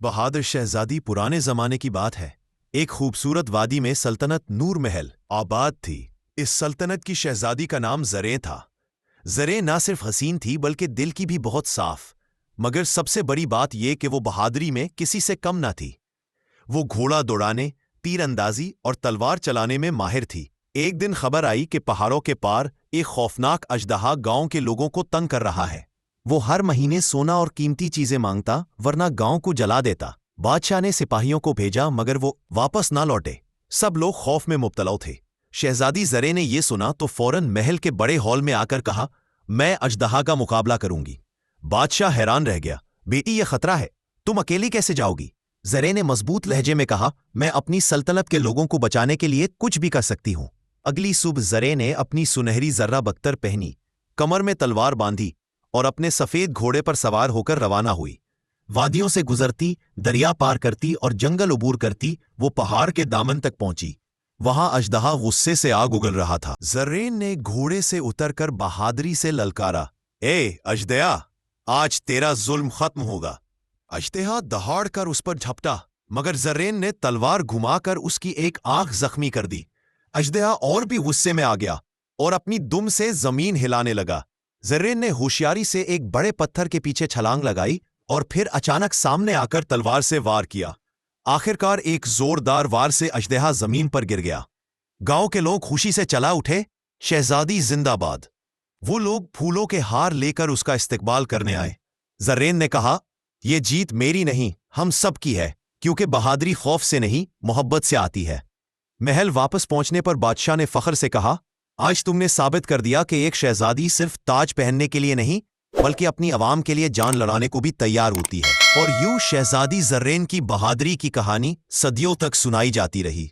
बहादुर शहजादी पुराने जमाने की बात है। एक खूबसूरत वादी में सल्तनत नूर महल आबाद थी। इस सल्तनत की शहजादी का नाम ज़रें था। ज़रें ना सिर्फ हसीन थी बल्कि दिल की भी बहुत साफ। मगर सबसे बड़ी बात यह कि वो बहादुरी में किसी से कम ना थी। वो घोड़ा दौड़ाने, तीर अंदाजी और तलवार चलाने में माहिर थी। एक दिन खबर आई कि पहाड़ों के पार एक खौफनाक अजदहा गांव के लोगों को तंग कर रहा है। वो हर महीने सोना और कीमती चीजें मांगता, वरना गांव को जला देता। बादशाह ने सिपाहियों को भेजा मगर वो वापस ना लौटे। सब लोग खौफ में मुब्तला थे। शहजादी ज़रें ने यह सुना तो फौरन महल के बड़े हॉल में आकर कहा, मैं अजदहा का मुकाबला करूंगी। बादशाह हैरान रह गया। बेटी, यह खतरा है, तुम अकेली कैसे जाओगी? ज़रें ने मजबूत लहजे में कहा, मैं अपनी सल्तनत के लोगों को बचाने के लिए कुछ भी कर सकती हूं। अगली सुबह ज़रें ने अपनी सुनहरी जर्रा बख्तर पहनी, कमर में तलवार बांधी और अपने सफेद घोड़े पर सवार होकर रवाना हुई। वादियों से गुजरती, दरिया पार करती और जंगल उबूर करती वो पहाड़ के दामन तक पहुंची। वहां अजदहा गुस्से से आग उगल रहा था। ज़रें ने घोड़े से उतरकर बहादुरी से ललकारा, ए अजदया, आज तेरा जुल्म खत्म होगा। अजदहा दहाड़ कर उस पर झपटा, मगर ज़रें ने तलवार घुमाकर उसकी एक आंख जख्मी कर दी। अजदहा और भी गुस्से में आ गया और अपनी दुम से जमीन हिलाने लगा। ज़रें ने होशियारी से एक बड़े पत्थर के पीछे छलांग लगाई और फिर अचानक सामने आकर तलवार से वार किया। आखिरकार एक जोरदार वार से अजदहा जमीन पर गिर गया। गांव के लोग खुशी से चला उठे, शहजादी जिंदाबाद। वो लोग फूलों के हार लेकर उसका इस्तकबाल करने आए। ज़रें ने कहा, यह जीत मेरी नहीं, हम सब की है, क्योंकि बहादुरी खौफ से नहीं, मोहब्बत से आती है। महल वापस पहुंचने पर बादशाह ने फख्र से कहा, आज तुमने साबित कर दिया कि एक शहजादी सिर्फ ताज पहनने के लिए नहीं बल्कि अपनी आवाम के लिए जान लड़ाने को भी तैयार होती है। और यूं शहजादी ज़रें की बहादुरी की कहानी सदियों तक सुनाई जाती रही।